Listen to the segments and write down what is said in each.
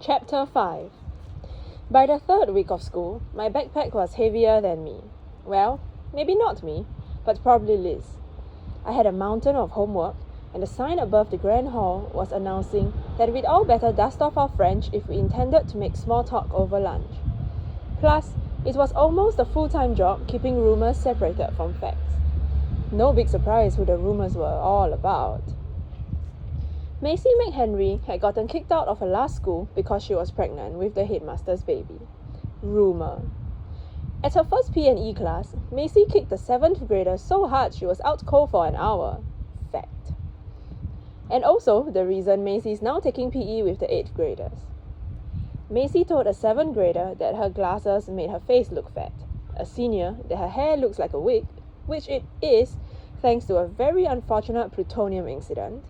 Chapter 5. By the third week of school, my backpack was heavier than me. Well, maybe not me, but probably Liz. I had a mountain of homework, and the sign above the grand hall was announcing that we'd all better dust off our French if we intended to make small talk over lunch. Plus, it was almost a full-time job keeping rumours separated from facts. No big surprise who the rumours were all about. Macy McHenry had gotten kicked out of her last school because she was pregnant with the headmaster's baby. Rumour. At her first P&E class, Macy kicked a 7th grader so hard she was out cold for an hour. Fact. And also the reason Macy's now taking PE with the 8th graders. Macy told a 7th grader that her glasses made her face look fat, a senior that her hair looks like a wig, which it is thanks to a very unfortunate plutonium incident,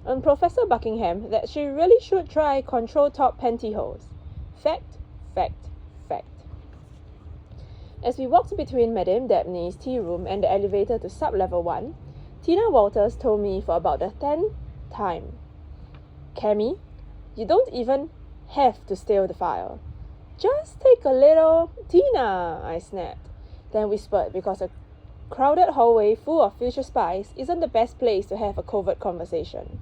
and Professor Buckingham that she really should try control top pantyhose. Fact, fact, fact. As we walked between Madame Dabney's tea room and the elevator to sub-level 1, Tina Walters told me for about the 10th time, "Cammy, you don't even have to steal the file. Just take a little..." "Tina," I snapped, then whispered because a crowded hallway full of future spies isn't the best place to have a covert conversation.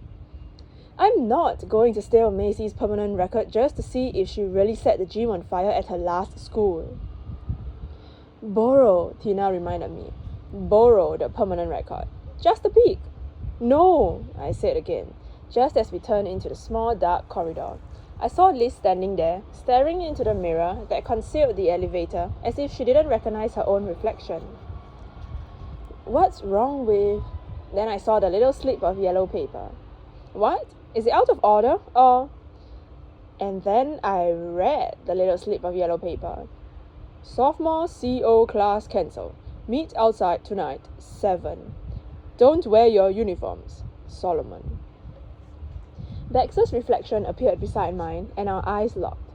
"I'm not going to steal Macy's permanent record just to see if she really set the gym on fire at her last school." "Borrow," Tina reminded me. "Borrow the permanent record. Just a peek." "No," I said again, just as we turned into the small dark corridor. I saw Liz standing there, staring into the mirror that concealed the elevator as if she didn't recognize her own reflection. "What's wrong with..." Then I saw the little slip of yellow paper. "What? Is it out of order, or..." And then I read the little slip of yellow paper. "Sophomore CO class cancelled. Meet outside tonight, 7. Don't wear your uniforms. Solomon." Baxter's reflection appeared beside mine, and our eyes locked.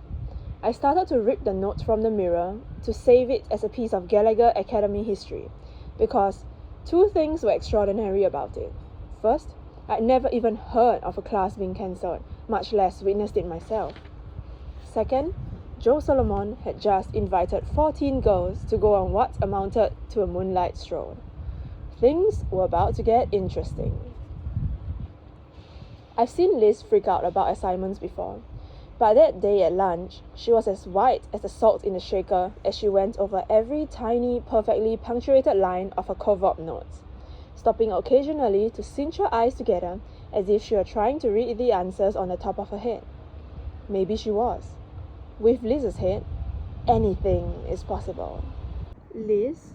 I started to rip the note from the mirror to save it as a piece of Gallagher Academy history, because two things were extraordinary about it. First, I'd never even heard of a class being cancelled, much less witnessed it myself. Second, Joe Solomon had just invited 14 girls to go on what amounted to a moonlight stroll. Things were about to get interesting. I've seen Liz freak out about assignments before, but that day at lunch, she was as white as the salt in the shaker as she went over every tiny, perfectly punctuated line of her covert notes, stopping occasionally to cinch her eyes together as if she were trying to read the answers on the top of her head. Maybe she was. With Liz's head, anything is possible. "Liz?"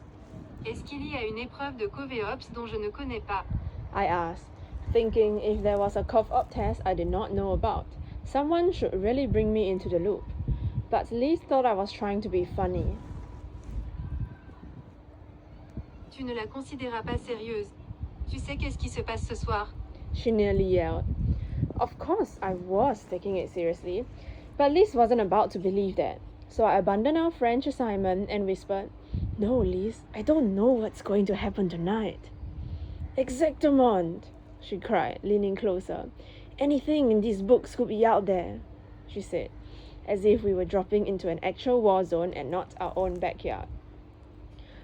Est-ce qu'il y a une épreuve de Covéops dont je ne connais pas? I asked, thinking if there was a cough-up test I did not know about, someone should really bring me into the loop. But Liz thought I was trying to be funny. Tu ne la considéras pas sérieuse. Tu sais qu'est-ce qui se passe ce soir? She nearly yelled. Of course I was taking it seriously, but Liz wasn't about to believe that. So I abandoned our French assignment and whispered, "No, Liz, I don't know what's going to happen tonight." "Exactement," she cried, leaning closer. "Anything in these books could be out there," she said, as if we were dropping into an actual war zone and not our own backyard.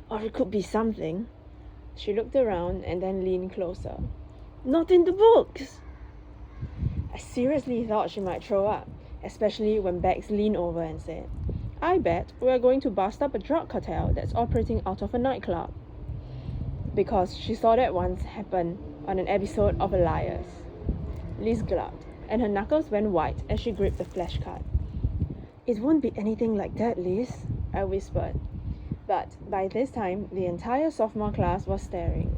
"Or it could be something." She looked around and then leaned closer. "Not in the books!" I seriously thought she might throw up, especially when Bax leaned over and said, "I bet we're going to bust up a drug cartel that's operating out of a nightclub." Because she saw that once happen on an episode of Elias. Liz gulped, and her knuckles went white as she gripped the flashcard. "It won't be anything like that, Liz," I whispered. But by this time, the entire sophomore class was staring.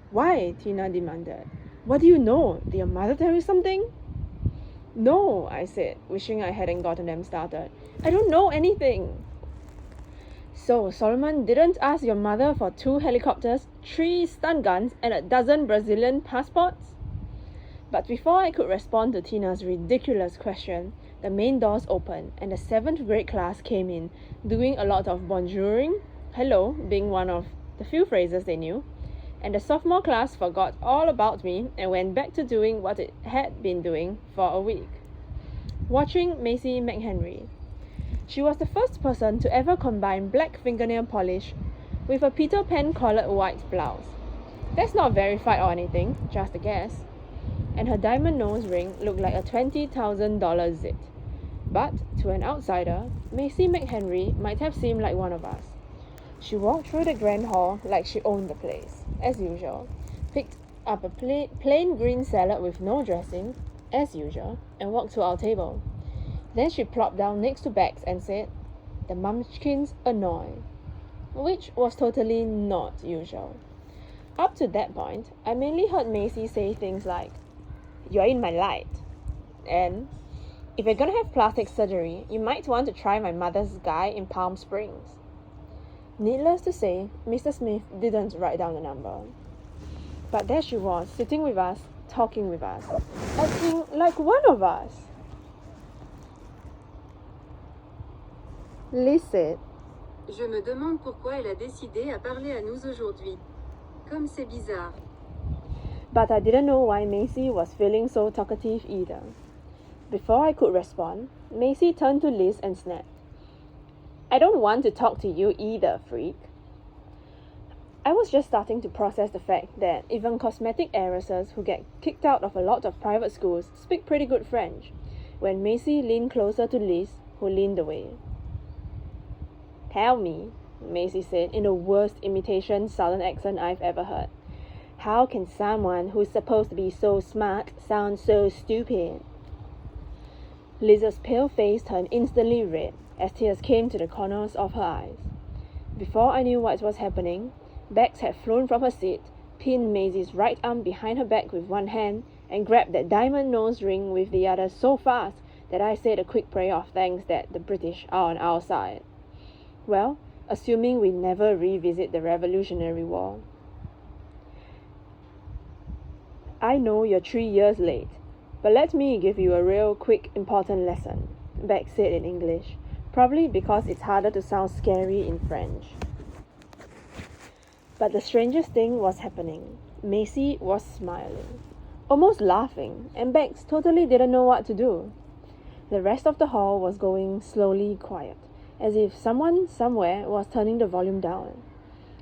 "Why?" Tina demanded. "What do you know? Did your mother tell you something?" "No," I said, wishing I hadn't gotten them started. "I don't know anything." "So, Solomon didn't ask your mother for 2 helicopters, 3 stun guns, and a dozen Brazilian passports?" But before I could respond to Tina's ridiculous question, the main doors opened and the 7th grade class came in, doing a lot of bonjouring, hello being one of the few phrases they knew, and the sophomore class forgot all about me and went back to doing what it had been doing for a week. watching Macy McHenry. She was the first person to ever combine black fingernail polish with a Peter Pan collared white blouse. That's not verified or anything, just a guess. And her diamond nose ring looked like a $20,000 zit. But, to an outsider, Macy McHenry might have seemed like one of us. She walked through the grand hall like she owned the place, as usual, picked up a plain green salad with no dressing, as usual, and walked to our table. Then she plopped down next to Bex and said, "The munchkins annoy," which was totally not usual. Up to that point, I mainly heard Macy say things like, "You're in my light," and "If you're gonna have plastic surgery, you might want to try my mother's guy in Palm Springs." Needless to say, Mr. Smith didn't write down the number. But there she was, sitting with us, talking with us, acting like one of us. Liz said, Je me demande pourquoi elle a décidé à parler à nous aujourd'hui. Comme c'est bizarre. but I didn't know why Macy was feeling so talkative either. Before I could respond, Macy turned to Liz and snapped, "I don't want to talk to you either, freak." I was just starting to process the fact that even cosmetic heiresses who get kicked out of a lot of private schools speak pretty good French, when Macy leaned closer to Liz, who leaned away. "Tell me," Macy said in the worst imitation southern accent I've ever heard, "how can someone who's supposed to be so smart sound so stupid?" Liz's pale face turned instantly red as tears came to the corners of her eyes. Before I knew what was happening, Bex had flown from her seat, pinned Maisie's right arm behind her back with one hand, and grabbed that diamond nose ring with the other so fast that I said a quick prayer of thanks that the British are on our side. Well, assuming we never revisit the Revolutionary War. "I know you're 3 years late, but let me give you a real quick important lesson," Beck said in English, probably because it's harder to sound scary in French. But the strangest thing was happening. Macy was smiling, almost laughing, and Bex totally didn't know what to do. The rest of the hall was going slowly quiet, as if someone somewhere was turning the volume down.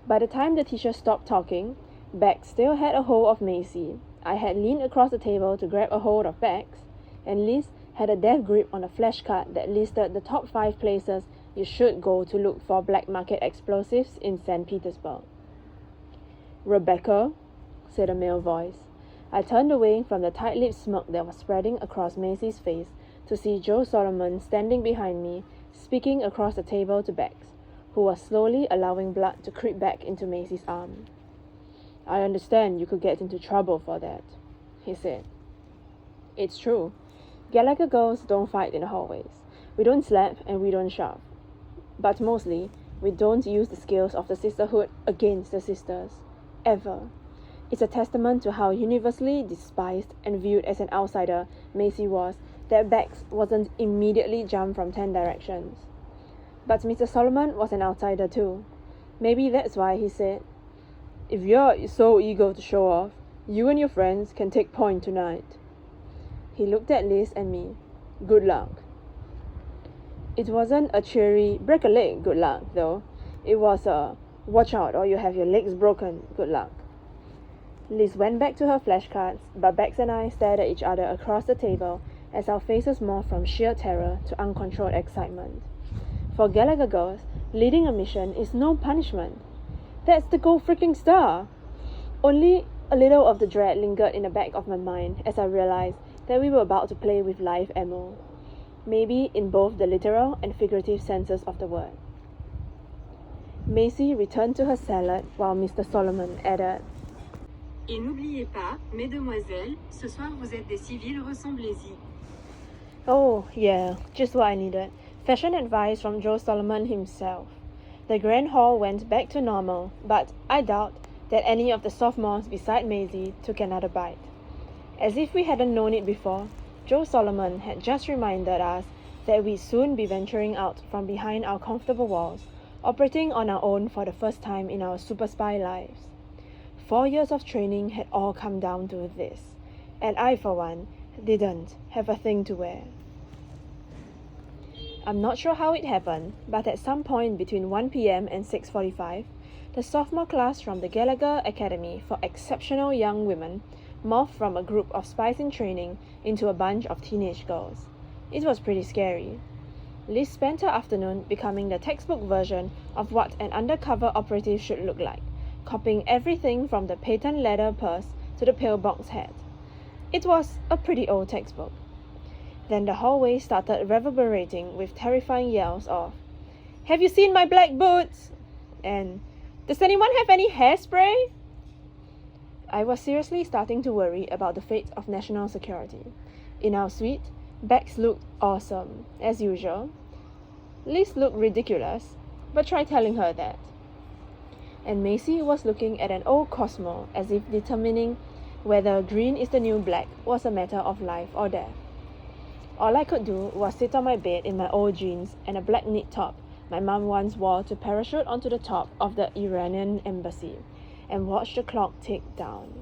By the time the teacher stopped talking, Bex still had a hold of Macy. I had leaned across the table to grab a hold of Bex, and Liz had a death grip on a flashcard that listed the top 5 places you should go to look for black market explosives in St. Petersburg. "Rebecca," said a male voice. I turned away from the tight-lipped smirk that was spreading across Macy's face to see Joe Solomon standing behind me, speaking across the table to Bex, who was slowly allowing blood to creep back into Macy's arm. "I understand you could get into trouble for that," he said. "It's true. Gallagher girls don't fight in the hallways. We don't slap and we don't shove. But mostly, we don't use the skills of the sisterhood against the sisters. Ever. It's a testament to how universally despised and viewed as an outsider Macy was that Bex wasn't immediately jumped from 10 directions. But Mr. Solomon was an outsider too. Maybe that's why he said, "If you're so eager to show off, you and your friends can take point tonight." He looked at Liz and me. "Good luck." It wasn't a cheery, break a leg, good luck, though. It was a, watch out or you have your legs broken, good luck. Liz went back to her flashcards, but Bex and I stared at each other across the table as our faces morphed from sheer terror to uncontrolled excitement. For Gallagher girls, leading a mission is no punishment. That's the gold freaking star! Only a little of the dread lingered in the back of my mind as I realized that we were about to play with live ammo. Maybe in both the literal and figurative senses of the word. Macy returned to her salad while Mr. Solomon added, Et n'oubliez pas, mesdemoiselles, ce soir vous êtes des civils, ressemblez-y. "Oh, yeah, just what I needed. Fashion advice from Joe Solomon himself." The grand hall went back to normal, but I doubt that any of the sophomores beside Maisie took another bite. As if we hadn't known it before, Joe Solomon had just reminded us that we'd soon be venturing out from behind our comfortable walls, operating on our own for the first time in our super spy lives. 4 years of training had all come down to this, and I, for one, didn't have a thing to wear. I'm not sure how it happened, but at some point between 1 p.m. and 6:45, the sophomore class from the Gallagher Academy for Exceptional Young Women morphed from a group of spies in training into a bunch of teenage girls. It was pretty scary. Liz spent her afternoon becoming the textbook version of what an undercover operative should look like, copying everything from the patent leather purse to the pillbox hat. It was a pretty old textbook. Then the hallway started reverberating with terrifying yells of, "Have you seen my black boots?" and "Does anyone have any hairspray?" I was seriously starting to worry about the fate of national security. In our suite, Bex looked awesome, as usual. Liz looked ridiculous, but try telling her that. And Macy was looking at an old Cosmo as if determining whether green is the new black was a matter of life or death. All I could do was sit on my bed in my old jeans and a black knit top my mum once wore to parachute onto the top of the Iranian embassy and watch the clock tick down.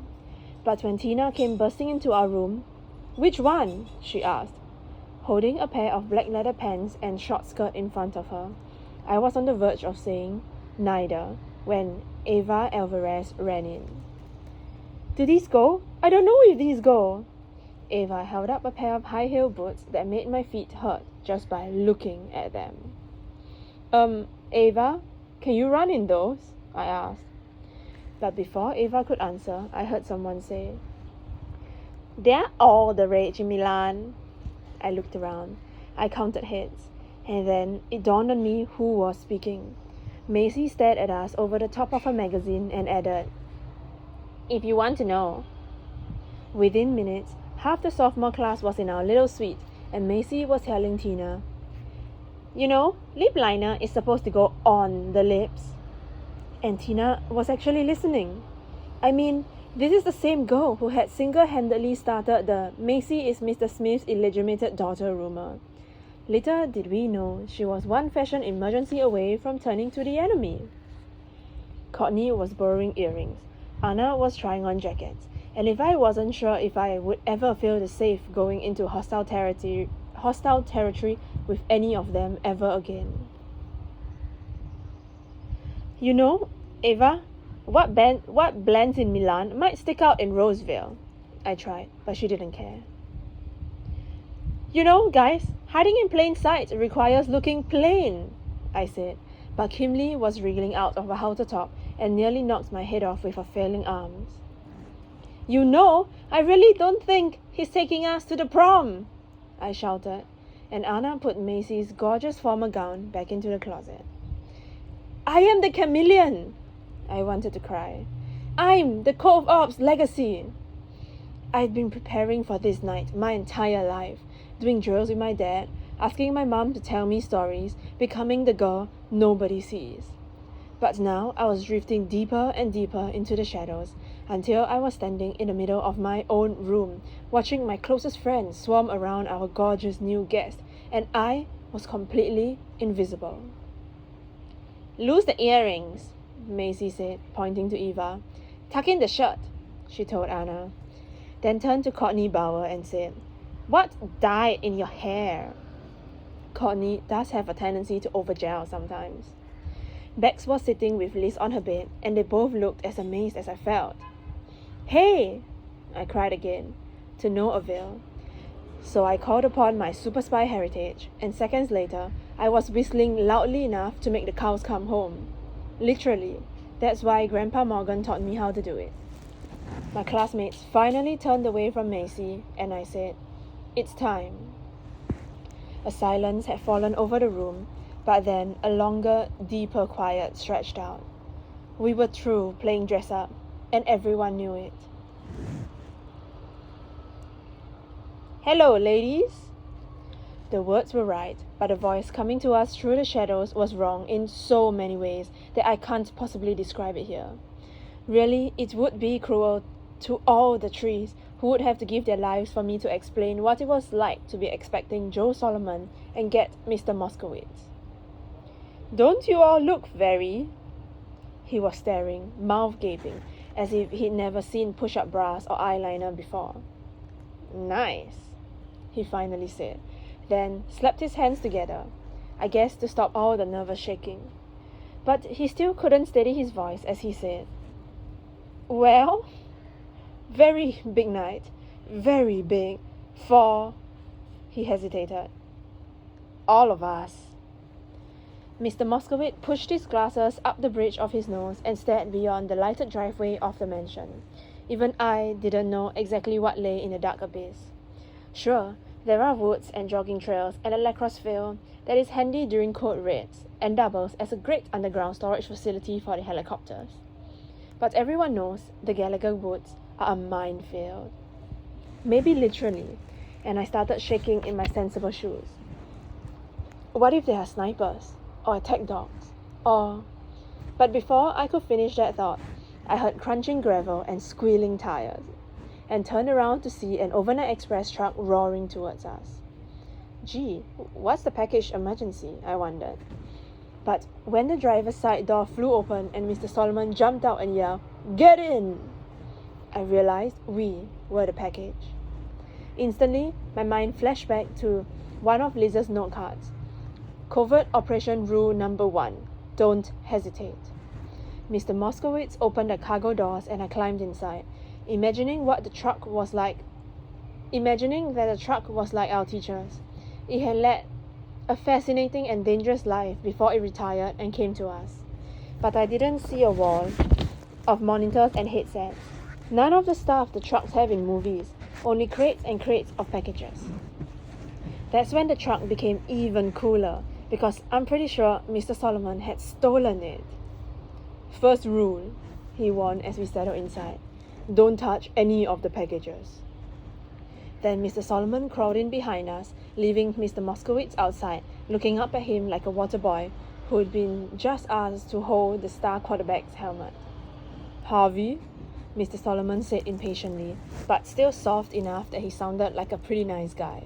But when Tina came bursting into our room, "Which one?" she asked, holding a pair of black leather pants and short skirt in front of her. I was on the verge of saying, "Neither," when Ava Alvarez ran in. "Do these go? I don't know if these go." Ava held up a pair of high-heel boots that made my feet hurt just by looking at them. Ava, can you run in those?" I asked. But before Ava could answer, I heard someone say, "They're all the rage in Milan." I looked around. I counted heads. And then it dawned on me who was speaking. Macy stared at us over the top of her magazine and added, "If you want to know." Within minutes, half the sophomore class was in our little suite, and Macy was telling Tina, "You know, lip liner is supposed to go on the lips." And Tina was actually listening. I mean, this is the same girl who had single-handedly started the "Macy is Mr. Smith's illegitimate daughter" rumor. Little did we know she was one fashion emergency away from turning to the enemy. Courtney was borrowing earrings. Anna was trying on jackets. And if I wasn't sure if I would ever feel safe going into hostile territory with any of them ever again. "You know, Ava, what blends in Milan might stick out in Roseville." I tried, but she didn't care. "You know, guys, hiding in plain sight requires looking plain," I said, but Kimberly was wriggling out of a halter top and nearly knocked my head off with her failing arms. "You know, I really don't think he's taking us to the prom," I shouted, and Anna put Macy's gorgeous formal gown back into the closet. "I am the chameleon," I wanted to cry. "I'm the Cove Ops legacy." I'd been preparing for this night my entire life, doing drills with my dad, asking my mom to tell me stories, becoming the girl nobody sees. But now I was drifting deeper and deeper into the shadows until I was standing in the middle of my own room, watching my closest friends swarm around our gorgeous new guest, and I was completely invisible. "Lose the earrings," Macy said, pointing to Eva. "Tuck in the shirt," she told Anna. Then turned to Courtney Bauer and said, "What dye in your hair?" Courtney does have a tendency to overgel sometimes. Bex was sitting with Liz on her bed, and they both looked as amazed as I felt. "Hey!" I cried again, to no avail. So I called upon my super spy heritage, and seconds later, I was whistling loudly enough to make the cows come home. Literally, that's why Grandpa Morgan taught me how to do it. My classmates finally turned away from Macy, and I said, "It's time." A silence had fallen over the room, but then a longer, deeper quiet stretched out. We were through playing dress-up, and everyone knew it. "Hello, ladies!" The words were right, but the voice coming to us through the shadows was wrong in so many ways that I can't possibly describe it here. Really, it would be cruel to all the trees who would have to give their lives for me to explain what it was like to be expecting Joe Solomon and get Mr. Moskowitz. "Don't you all look very..." He was staring, mouth gaping, as if he'd never seen push-up bras or eyeliner before. "Nice," he finally said, then slapped his hands together. I guess to stop all the nervous shaking. But he still couldn't steady his voice as he said, "Well, very big night, very big, for," he hesitated, "all of us." Mr. Moskowitz pushed his glasses up the bridge of his nose and stared beyond the lighted driveway of the mansion. Even I didn't know exactly what lay in the dark abyss. Sure, there are woods and jogging trails and a lacrosse field that is handy during code reds and doubles as a great underground storage facility for the helicopters. But everyone knows the Gallagher Woods are a minefield. Maybe literally, and I started shaking in my sensible shoes. What if there are snipers, or attack dogs, or... But before I could finish that thought, I heard crunching gravel and squealing tires, and turned around to see an overnight express truck roaring towards us. Gee, what's the package emergency, I wondered. But when the driver's side door flew open and Mr. Solomon jumped out and yelled, "Get in!" I realized we were the package. Instantly, my mind flashed back to one of Liz's note cards. Covert Operation Rule Number 1. Don't hesitate. Mr. Moskowitz opened the cargo doors and I climbed inside, imagining that the truck was like our teachers. It had led a fascinating and dangerous life before it retired and came to us. But I didn't see a wall of monitors and headsets. None of the stuff the trucks have in movies, only crates and crates of packages. That's when the truck became even cooler, because I'm pretty sure Mr. Solomon had stolen it. "First rule," he warned as we settled inside. "Don't touch any of the packages." Then Mr. Solomon crawled in behind us, leaving Mr. Moskowitz outside, looking up at him like a water boy who'd been just asked to hold the star quarterback's helmet. "Harvey," Mr. Solomon said impatiently, but still soft enough that he sounded like a pretty nice guy.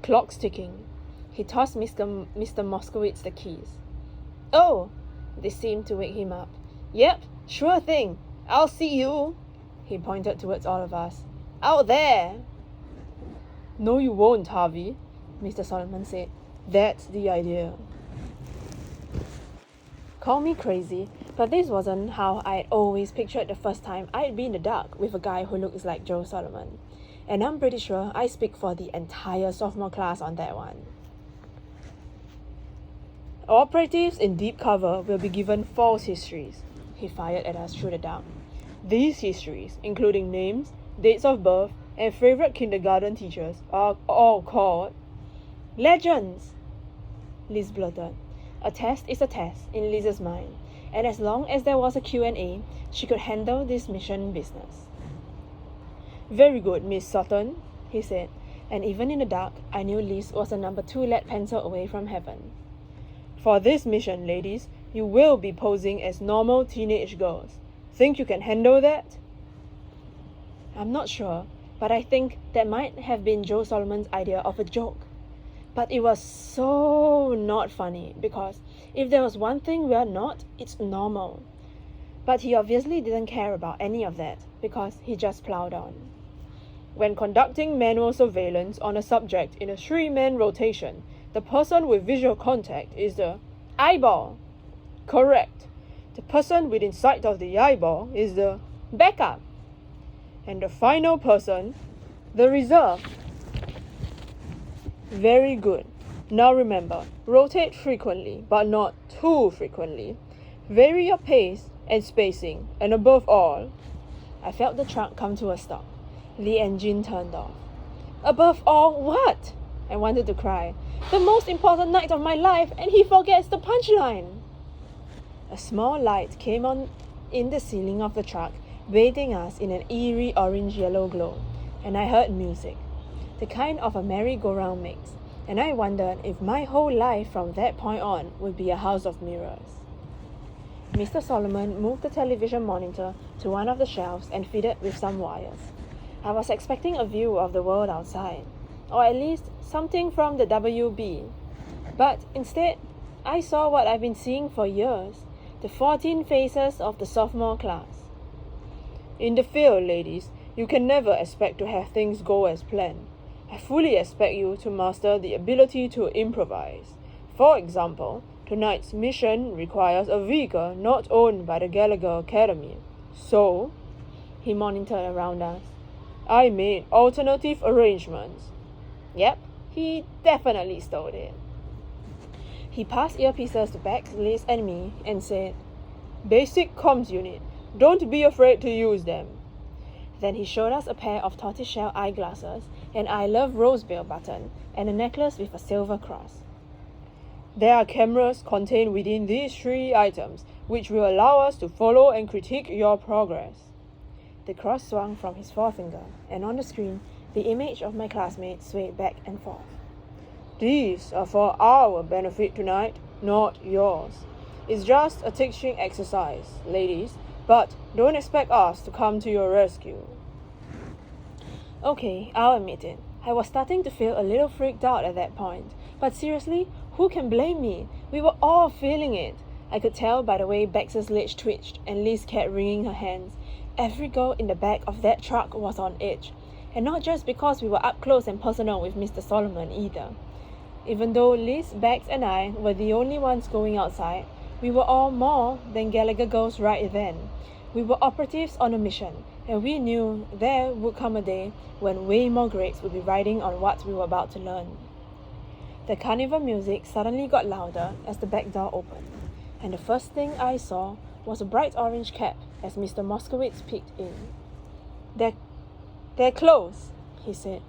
"Clock's ticking." He tossed Mr. Moskowitz the keys. "Oh!" This seemed to wake him up. "Yep, sure thing. I'll see you." He pointed towards all of us. "Out there!" "No, you won't, Harvey," Mr. Solomon said. "That's the idea." Call me crazy, but this wasn't how I had always pictured the first time I'd be in the dark with a guy who looks like Joe Solomon. And I'm pretty sure I speak for the entire sophomore class on that one. "Operatives in deep cover will be given false histories," he fired at us through the dark. "These histories, including names, dates of birth, and favorite kindergarten teachers, are all called legends," Liz blurted. A test is a test in Liz's mind, and as long as there was a Q&A, she could handle this mission business. "Very good, Miss Sutton," he said, and even in the dark, I knew Liz was a number 2 lead pencil away from heaven. "For this mission, ladies, you will be posing as normal teenage girls. Think you can handle that?" I'm not sure, but I think that might have been Joe Solomon's idea of a joke. But it was so not funny, because if there was one thing we're not, it's normal. But he obviously didn't care about any of that, because he just plowed on. "When conducting manual surveillance on a subject in a 3-man rotation, the person with visual contact is the eyeball." "Correct. The person within sight of the eyeball is the backup. And the final person, the reserve." "Very good. Now remember, rotate frequently, but not too frequently. Vary your pace and spacing, and above all..." I felt the truck come to a stop. The engine turned off. "Above all what?" I wanted to cry. "The most important night of my life, and he forgets the punchline." A small light came on in the ceiling of the truck, bathing us in an eerie orange-yellow glow, and I heard music, the kind of a merry-go-round makes, and I wondered if my whole life from that point on would be a house of mirrors. Mr. Solomon moved the television monitor to one of the shelves and fed it with some wires. I was expecting a view of the world outside, or at least something from the WB. But instead, I saw what I've been seeing for years, the 14 faces of the sophomore class. "In the field, ladies, you can never expect to have things go as planned. I fully expect you to master the ability to improvise. For example, tonight's mission requires a vehicle not owned by the Gallagher Academy. So, he monitored around us. I made alternative arrangements. Yep, he definitely stole it. He passed earpieces to Bex, Liz, and me and said, "Basic comms unit. Don't be afraid to use them." Then he showed us a pair of tortoiseshell eyeglasses, an I Love Roseville button, and a necklace with a silver cross. There are cameras contained within these 3 items, which will allow us to follow and critique your progress. The cross swung from his forefinger, and on the screen, the image of my classmate swayed back and forth. These are for our benefit tonight, not yours. It's just a teaching exercise, ladies, but don't expect us to come to your rescue. Okay, I'll admit it. I was starting to feel a little freaked out at that point. But seriously, who can blame me? We were all feeling it. I could tell by the way Bex's lips twitched and Liz kept wringing her hands. Every girl in the back of that truck was on edge. And not just because we were up close and personal with Mr. Solomon either. Even though Liz, Bex and I were the only ones going outside, we were all more than Gallagher girls right then. We were operatives on a mission, and we knew there would come a day when way more grades would be riding on what we were about to learn. The carnival music suddenly got louder as the back door opened, and the first thing I saw was a bright orange cap as Mr. Moskowitz peeked in. They're closed, he said.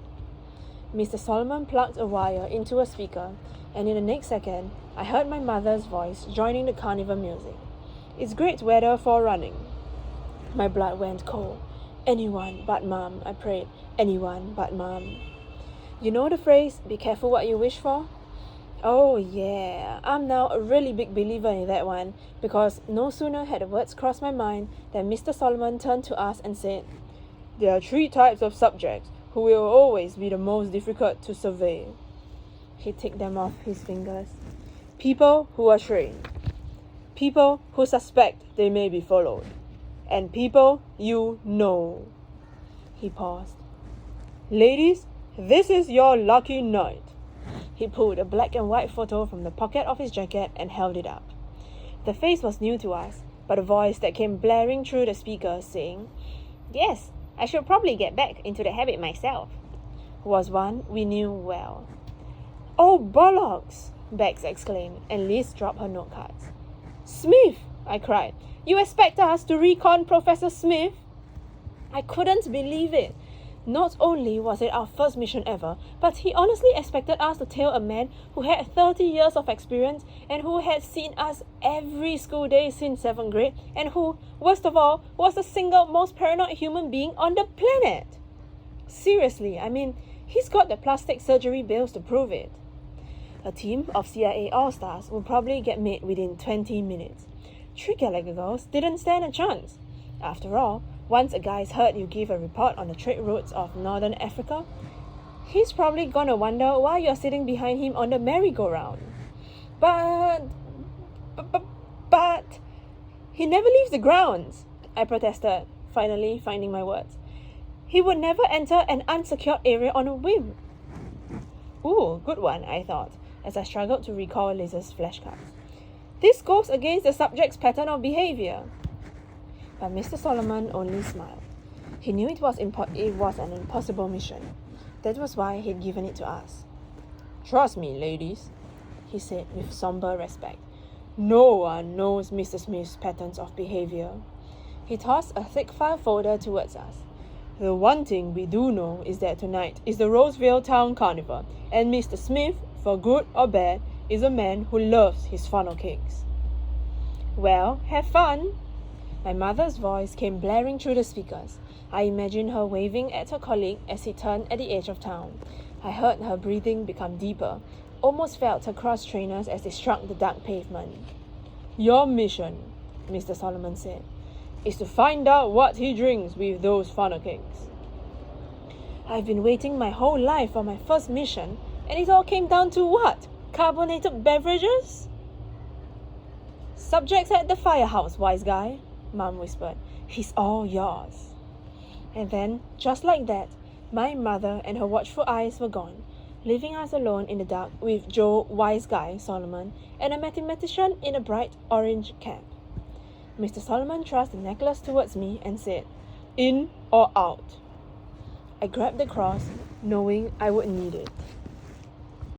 Mr. Solomon plugged a wire into a speaker, and in the next second, I heard my mother's voice joining the carnival music. It's great weather for running. My blood went cold. Anyone but Mom, I prayed. Anyone but Mom. You know the phrase, be careful what you wish for? Oh yeah, I'm now a really big believer in that one, because no sooner had the words crossed my mind than Mr. Solomon turned to us and said, "There are 3 types of subjects who will always be the most difficult to survey." He ticked them off his fingers. People who are trained. People who suspect they may be followed. And people you know. He paused. Ladies, this is your lucky night. He pulled a black and white photo from the pocket of his jacket and held it up. The face was new to us, but a voice that came blaring through the speaker saying, "Yes, I should probably get back into the habit myself," was one we knew well. "Oh, bollocks!" Bex exclaimed, and Liz dropped her note cards. "Smith!" I cried. "You expect us to recon Professor Smith?" I couldn't believe it. Not only was it our first mission ever, but he honestly expected us to tail a man who had 30 years of experience and who had seen us every school day since 7th grade and who, worst of all, was the single most paranoid human being on the planet. Seriously, I mean, he's got the plastic surgery bills to prove it. A team of CIA All-Stars would probably get made within 20 minutes. 3 Gallagher girls didn't stand a chance. After all, once a guy's heard you give a report on the trade routes of Northern Africa, he's probably gonna wonder why you're sitting behind him on the merry-go-round. But he never leaves the grounds, I protested, finally finding my words. He would never enter an unsecured area on a whim. Ooh, good one, I thought, as I struggled to recall Liz's flashcards. This goes against the subject's pattern of behavior. But Mr. Solomon only smiled. He knew it was an impossible mission. That was why he'd given it to us. "Trust me, ladies," he said with somber respect. "No one knows Mr. Smith's patterns of behavior." He tossed a thick file folder towards us. "The one thing we do know is that tonight is the Roseville Town Carnival, and Mr. Smith, for good or bad, is a man who loves his funnel cakes." "Well, have fun." My mother's voice came blaring through the speakers. I imagined her waving at her colleague as he turned at the edge of town. I heard her breathing become deeper, almost felt her cross-trainers as they struck the dark pavement. "Your mission," Mr. Solomon said, "is to find out what he drinks with those funnel cakes." I've been waiting my whole life for my first mission, and it all came down to what? Carbonated beverages? "Subjects at the firehouse, wise guy," Mom whispered. "He's all yours." And then, just like that, my mother and her watchful eyes were gone. leaving us alone in the dark with Joe, wise guy, Solomon, and a mathematician in a bright orange cap. Mr. Solomon thrust the necklace towards me and said, "In or out?" I grabbed the cross, knowing I would need it.